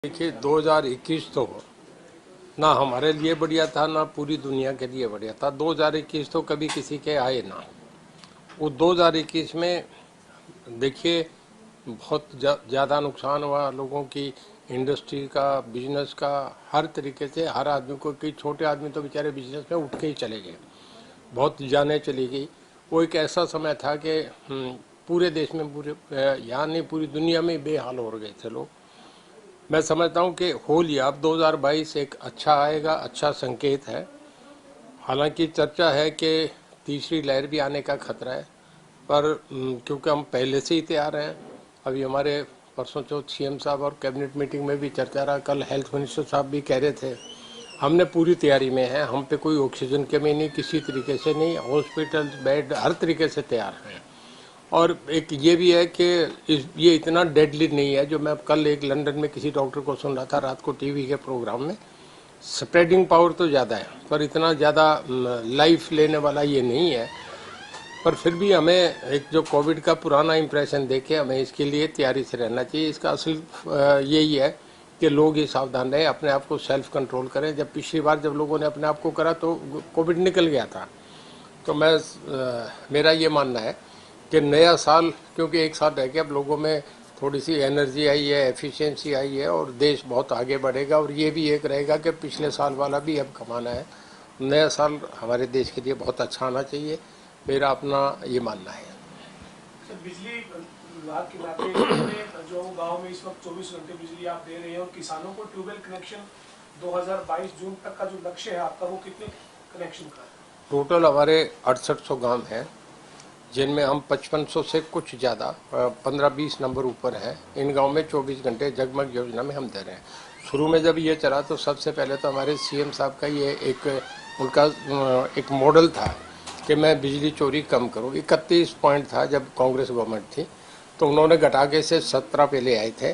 देखिए 2021 तो ना हमारे लिए बढ़िया था ना पूरी दुनिया के लिए बढ़िया था। 2021 तो कभी किसी के आए ना। वो 2021 में देखिए बहुत ज़्यादा नुकसान हुआ लोगों की, इंडस्ट्री का, बिजनेस का, हर तरीके से हर आदमी को। कई छोटे आदमी तो बेचारे बिजनेस में उठ के ही चले गए, बहुत जाने चली गई। वो एक ऐसा समय था कि पूरे देश में, पूरे यहाँ नहीं पूरी दुनिया में बेहाल हो गए थे लोग। मैं समझता हूँ कि होली अब 2022 एक अच्छा आएगा, अच्छा संकेत है। हालांकि चर्चा है कि तीसरी लहर भी आने का खतरा है, पर क्योंकि हम पहले से ही तैयार हैं। अभी हमारे परसों चौथ सीएम साहब और कैबिनेट मीटिंग में भी चर्चा रहा, कल हेल्थ मिनिस्टर साहब भी कह रहे थे हमने पूरी तैयारी में है, हम पे कोई ऑक्सीजन की कमी नहीं, किसी तरीके से नहीं, हॉस्पिटल बेड हर तरीके से तैयार हैं। और एक ये भी है कि ये इतना डेडली नहीं है। जो मैं कल एक लंदन में किसी डॉक्टर को सुन रहा था रात को टीवी के प्रोग्राम में, स्प्रेडिंग पावर तो ज़्यादा है पर इतना ज़्यादा लाइफ लेने वाला ये नहीं है। पर फिर भी हमें एक जो कोविड का पुराना इंप्रेशन देखे, हमें इसके लिए तैयारी से रहना चाहिए। इसका असल यही है कि लोग ही सावधान रहे, अपने आप को सेल्फ कंट्रोल करें। जब पिछली बार जब लोगों ने अपने आप को करा तो कोविड निकल गया था। तो मेरा ये मानना है कि नया साल, क्योंकि एक साल रह गया, अब लोगों में थोड़ी सी एनर्जी आई है, एफिशिएंसी आई है और देश बहुत आगे बढ़ेगा। और ये भी एक रहेगा कि पिछले साल वाला भी अब कमाना है। नया साल हमारे देश के लिए बहुत अच्छा आना चाहिए, मेरा अपना ये मानना है। बिजली विभाग के नाते जो गांव में इस वक्त 24 घंटे बिजली आप दे रहे हैं और किसानों को ट्यूबवेल कनेक्शन 2022 जून तक का जो लक्ष्य है आपका, वो कितने कनेक्शन का है? टोटल हमारे 6800 गांव हैं, जिनमें हम 5500 से कुछ ज़्यादा 15-20 नंबर ऊपर है। इन गांव में 24 घंटे जगमग योजना में हम दे रहे हैं। शुरू में जब ये चला तो सबसे पहले तो हमारे सीएम साहब का ये उनका एक मॉडल था कि मैं बिजली चोरी कम करूँ। 31 पॉइंट था जब कांग्रेस गवर्नमेंट थी, तो उन्होंने घटा के से 17 पे ले आए थे।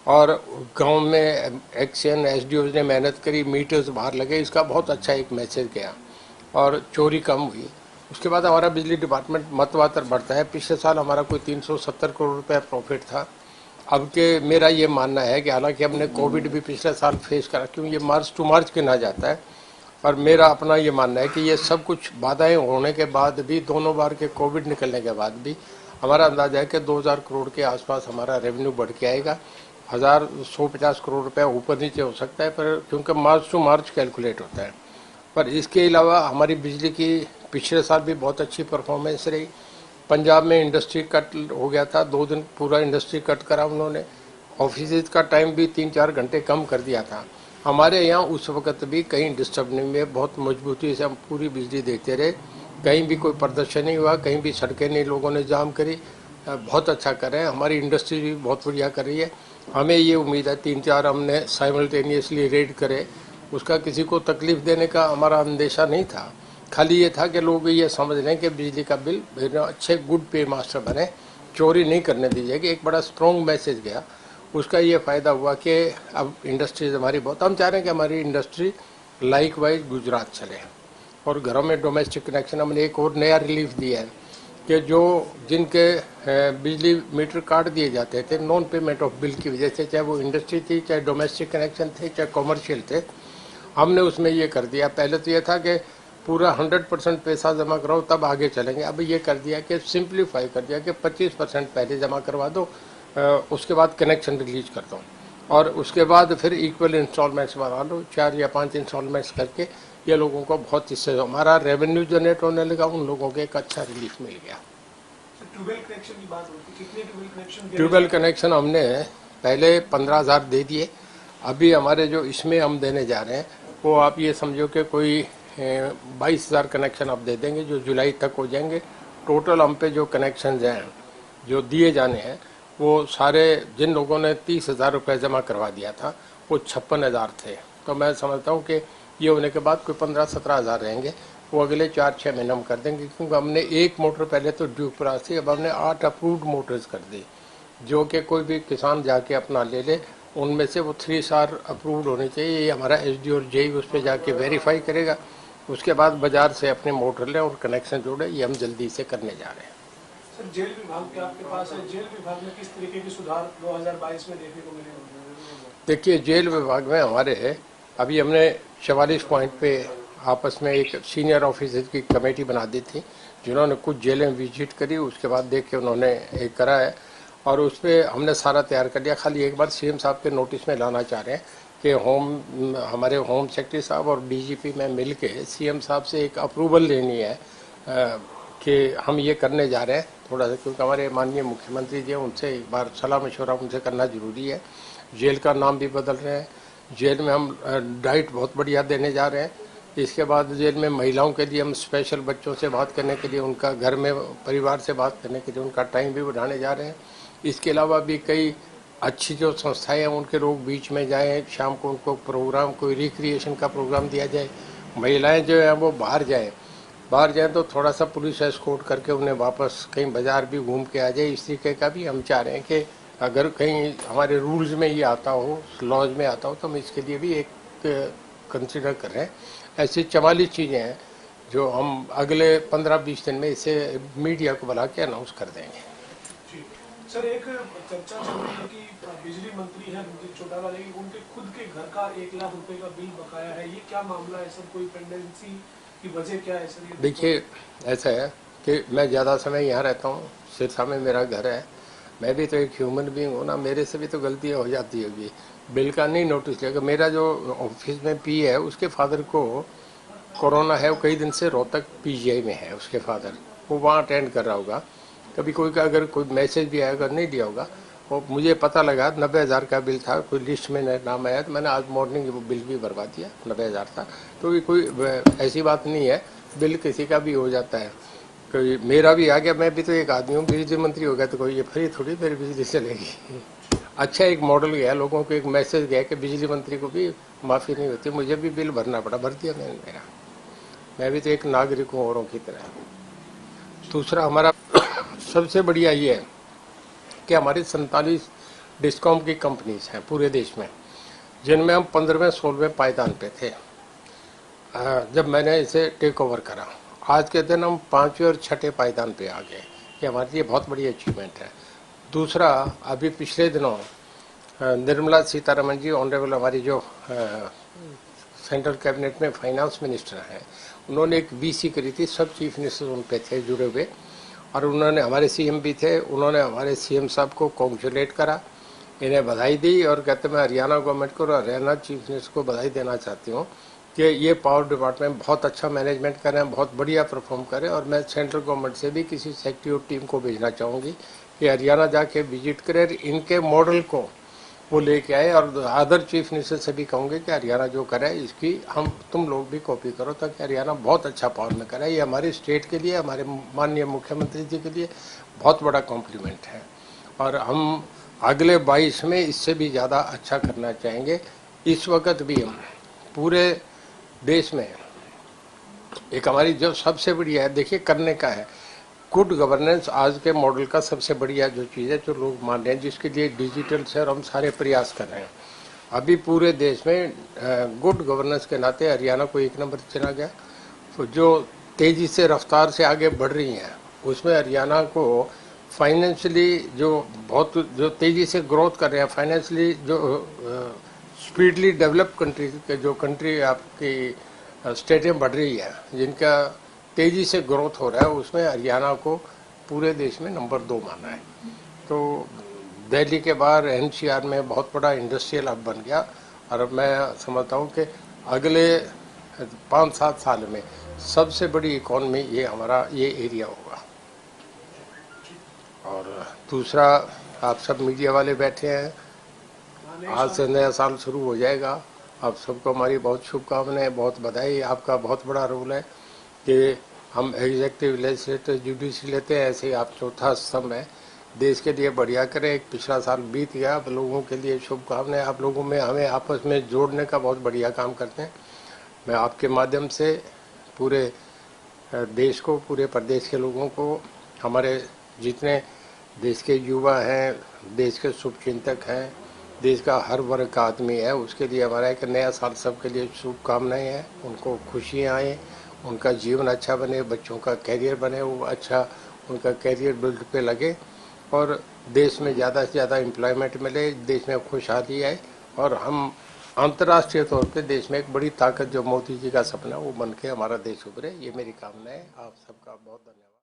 और गांव में एक्शन एसडीओ ने मेहनत करी, मीटर्स बाहर लगे, इसका बहुत अच्छा एक मैसेज गया और चोरी कम हुई। उसके बाद हमारा बिजली डिपार्टमेंट मतवातर बढ़ता है। पिछले साल हमारा कोई 370 करोड़ रुपए प्रॉफिट था। अब के मेरा ये मानना है कि हालांकि हमने कोविड भी पिछले साल फेस करा, क्यों ये मार्च टू मार्च गिना जाता है, पर मेरा अपना ये मानना है कि ये सब कुछ बाधाएं होने के बाद भी, दोनों बार के कोविड निकलने के बाद भी, हमारा अंदाजा है कि 2000 करोड़ के आसपास हमारा रेवेन्यू बढ़ के आएगा। 150 करोड़ रुपया ऊपर नीचे हो सकता है, पर क्योंकि मार्च टू मार्च कैलकुलेट होता है। पर इसके अलावा हमारी बिजली की पिछले साल भी बहुत अच्छी परफॉर्मेंस रही। पंजाब में इंडस्ट्री कट हो गया था, 2 दिन पूरा इंडस्ट्री कट करा उन्होंने। ऑफिस का टाइम भी 3-4 घंटे कम कर दिया था। हमारे यहाँ उस वक्त भी कहीं डिस्टर्ब नहीं हुए, बहुत मजबूती से हम पूरी बिजली देते रहे। कहीं भी कोई प्रदर्शन नहीं हुआ, कहीं भी सड़कें नहीं लोगों ने जाम करी। बहुत अच्छा कर रहे हैं, हमारी इंडस्ट्री भी बहुत बढ़िया कर रही है। हमें ये उम्मीद है 3-4 हमने साइमल्टेनियसली रेड करे, उसका किसी को तकलीफ देने का हमारा अंदेशा नहीं था। खाली ये था कि लोग ये समझ लें कि बिजली का बिल अच्छे गुड पे मास्टर बने, चोरी नहीं करने दीजिएगा। एक बड़ा स्ट्रॉन्ग मैसेज गया। उसका ये फ़ायदा हुआ कि अब इंडस्ट्रीज हमारी बहुत, हम चाह रहे हैं कि हमारी इंडस्ट्री लाइक वाइज गुजरात चले। और घरों में डोमेस्टिक कनेक्शन हमने एक और नया रिलीफ दिया है कि जो जिनके बिजली मीटर काट दिए जाते थे नॉन पेमेंट ऑफ बिल की वजह से, चाहे वो इंडस्ट्री थी, चाहे डोमेस्टिक कनेक्शन थे, चाहे कॉमर्शियल थे, हमने उसमें ये कर दिया। पहले तो ये था कि पूरा 100% पैसा जमा कराओ तब आगे चलेंगे। अब ये कर दिया कि सिंप्लीफाई कर दिया कि 25% पहले जमा करवा दो, उसके बाद कनेक्शन रिलीज कर दो, और उसके बाद फिर इक्वल इंस्टॉलमेंट्स बना लो, 4 या 5 इंस्टॉलमेंट्स करके। ये लोगों को बहुत, इससे हमारा रेवेन्यू जनरेट होने लगा, उन लोगों को एक अच्छा रिलीफ मिल गया। ट्यूबवेल कनेक्शन की बात होती, कितने ट्यूबवेल कनेक्शन हमने पहले 15,000 दे दिए। अभी हमारे जो इसमें हम देने जा रहे हैं वो आप ये समझो कि कोई 22,000 कनेक्शन आप दे देंगे, जो जुलाई तक हो जाएंगे। टोटल हम पे जो कनेक्शन हैं जो दिए जाने हैं, वो सारे जिन लोगों ने 30,000 रुपये जमा करवा दिया था वो 56,000 थे। तो मैं समझता हूँ कि ये होने के बाद कोई 15-17,000 रहेंगे, वो अगले 4-6 महीने हम कर देंगे। क्योंकि हमने एक मोटर पहले तो ड्यू पर थी, अब हमने 8 अप्रूव्ड मोटर्स कर दी, जो कि कोई भी किसान जाके अपना ले ले। उनमें से वो 3 स्टार अप्रूव्ड होनी चाहिए। ये हमारा एसडी और जेई उस पर जाके वेरीफाई करेगा। उसके बाद बाजार से अपने मोटर लें और कनेक्शन जोड़े। ये हम जल्दी से करने जा रहे हैं। सर, जेल विभाग के आपके पास है, जेल विभाग में किस तरीके के सुधार 2022 में देखने को मिलेगा? देखिए, जेल विभाग में हमारे अभी हमने 44 पॉइंट पे आपस में एक सीनियर ऑफिसर की कमेटी बना दी थी, जिन्होंने कुछ जेलें विजिट करी, उसके बाद देख के उन्होंने एक करा है और उस पर हमने सारा तैयार कर लिया। खाली एक बार सीएम साहब के नोटिस में लाना चाह रहे हैं कि हमारे होम सेक्रेटरी साहब और डीजीपी में मिल के सीएम साहब से एक अप्रूवल लेनी है कि हम ये करने जा रहे हैं थोड़ा सा, क्योंकि हमारे माननीय मुख्यमंत्री जी उनसे एक बार सलाह मशवरा उनसे करना जरूरी है। जेल का नाम भी बदल रहे हैं, जेल में हम डाइट बहुत बढ़िया देने जा रहे हैं। इसके बाद जेल में महिलाओं के लिए हम स्पेशल बच्चों से बात करने के लिए, उनका घर में परिवार से बात करने के लिए उनका टाइम भी बढ़ाने जा रहे हैं। इसके अलावा भी कई अच्छी जो संस्थाएं हैं उनके लोग बीच में जाएं, शाम को उनको प्रोग्राम, कोई रिक्रिएशन का प्रोग्राम दिया जाए। महिलाएं जो है वो बाहर जाएं तो थोड़ा सा पुलिस एस्कॉर्ट करके उन्हें वापस कहीं बाजार भी घूम के आ जाए। इस तरीके का भी हम चाह रहे हैं कि अगर कहीं हमारे रूल्स में ये आता हो, लॉज में आता हो, तो हम इसके लिए भी एक कंसिडर कर रहे हैं। ऐसी 44 चीज़ें हैं जो हम अगले 15-20 दिन में इसे मीडिया को बुला के अनाउंस कर देंगे। सर, एक चर्चा चल रही है कि बिजली मंत्री हैं रणजीत चौटाला जी, उनके खुद के घर का 1 लाख रुपए का बिल बकाया है, ये क्या मामला है सर? कोई पेंडेंसी की वजह क्या है सर? देखिए, ऐसा है कि मैं ज़्यादा समय यहाँ रहता हूँ, सिरसा में मेरा घर है, मैं भी तो एक ह्यूमन बीइंग हूँ ना, मेरे से भी तो गलतियाँ हो जाती होगी। बिल का नहीं नोटिस लेगा। मेरा जो ऑफिस में पी है उसके फादर को कोरोना है, वो कई दिन से रोहतक पीजीआई में है उसके फादर, वो वहाँ अटेंड कर रहा होगा। कभी कोई का अगर कोई मैसेज भी आएगा नहीं दिया होगा, वो मुझे पता लगा 90,000 का बिल था, कोई लिस्ट में नाम आया तो मैंने आज मॉर्निंग वो बिल भी भरवा दिया, 90,000 था। तो ये कोई ऐसी बात नहीं है, बिल किसी का भी हो जाता है। कोई मेरा भी आ गया, मैं भी तो एक आदमी हूँ, बिजली मंत्री हो गया तो कोई ये फ्री थोड़ी मेरी बिजली चलेगी। अच्छा, एक मॉडल गया, लोगों को एक मैसेज गया कि बिजली मंत्री को भी माफ़ी नहीं होती, मुझे भी बिल भरना पड़ा, भर दिया मैंने मेरा। मैं भी तो एक नागरिक हूँ औरों की तरह। दूसरा, हमारा सबसे बढ़िया ये है कि हमारी 47 डिस्कॉम की कंपनीज हैं पूरे देश में, जिनमें हम 15वें-16वें पायदान पे थे जब मैंने इसे टेक ओवर करा। आज के दिन हम 5वें और 6ठे पायदान पे आ गए, ये हमारे लिए बहुत बड़ी अचीवमेंट है। दूसरा, अभी पिछले दिनों निर्मला सीतारमण जी, ऑनरेबल हमारी जो सेंट्रल कैबिनेट में फाइनेंस मिनिस्टर हैं, उन्होंने एक वीसी करी थी, सब चीफ मिनिस्टर उन पे थे जुड़े हुए, और उन्होंने, हमारे सीएम भी थे, उन्होंने हमारे सीएम साहब को कॉन्ग्रेचुलेट करा, इन्हें बधाई दी और कहते मैं हरियाणा गवर्नमेंट को और हरियाणा चीफ मिनिस्टर को बधाई देना चाहती हूँ कि ये पावर डिपार्टमेंट बहुत अच्छा मैनेजमेंट कर रहे हैं, बहुत बढ़िया परफॉर्म करें। और मैं सेंट्रल गवर्नमेंट से भी किसी सेक्रेटरी टीम को भेजना चाहूँगी कि हरियाणा जाके विजिट करें, इनके मॉडल को वो लेके आए, और अदर चीफ मिनिस्टर से भी कहूँगे कि हरियाणा जो करे इसकी तुम लोग भी कॉपी करो, ताकि हरियाणा बहुत अच्छा पावर में करे। ये हमारे स्टेट के लिए, हमारे माननीय मुख्यमंत्री जी के लिए बहुत बड़ा कॉम्प्लीमेंट है, और हम अगले 22 में इससे भी ज़्यादा अच्छा करना चाहेंगे। इस वक्त भी हम पूरे देश में एक हमारी जो सबसे बढ़िया है, देखिए करने का है, गुड गवर्नेंस आज के मॉडल का सबसे बढ़िया जो चीज़ है, जो लोग मान रहे हैं, जिसके लिए डिजिटल से और हम सारे प्रयास कर रहे हैं। अभी पूरे देश में गुड गवर्नेंस के नाते हरियाणा को 1 नंबर चुना गया। तो जो तेज़ी से रफ्तार से आगे बढ़ रही हैं, उसमें हरियाणा को फाइनेंशियली जो तेज़ी से ग्रोथ कर रहे हैं, फाइनेंशियली जो स्पीडली डेवलप कंट्री के जो कंट्री आपकी स्टेटें बढ़ रही है, जिनका तेजी से ग्रोथ हो रहा है, उसमें हरियाणा को पूरे देश में नंबर 2 माना है। तो दिल्ली के बाहर एनसीआर में बहुत बड़ा इंडस्ट्रियल हब बन गया, और मैं समझता हूँ कि अगले 5-7 साल में सबसे बड़ी इकॉनमी ये हमारा ये एरिया होगा। और दूसरा, आप सब मीडिया वाले बैठे हैं, आज से नया साल शुरू हो जाएगा, आप सबको हमारी बहुत शुभकामनाएं, बहुत बधाई। आपका बहुत बड़ा रोल है कि हम एग्जीक्यूटिव, लेजिस्लेटिव, जुडिशरी लेते हैं, ऐसे ही आप चौथा स्तंभ है, देश के लिए बढ़िया करें। एक पिछला साल बीत गया, आप लोगों के लिए शुभकामनाएं। आप लोगों में हमें आपस में जोड़ने का बहुत बढ़िया काम करते हैं। मैं आपके माध्यम से पूरे देश को, पूरे प्रदेश के लोगों को, हमारे जितने देश के युवा हैं, देश के शुभचिंतक हैं, देश का हर वर्ग का आदमी है, उसके लिए हमारा एक नया साल सबके लिए शुभकामनाएं हैं। उनको खुशियाँ आए, उनका जीवन अच्छा बने, बच्चों का कैरियर बने, वो अच्छा उनका कैरियर बिल्ड पे लगे, और देश में ज़्यादा से ज़्यादा एम्प्लॉयमेंट मिले, देश में खुशहाली आए, और हम अंतर्राष्ट्रीय तौर पे देश में एक बड़ी ताकत जो मोदी जी का सपना वो बन के हमारा देश उभरे, ये मेरी कामना है। आप सबका बहुत धन्यवाद।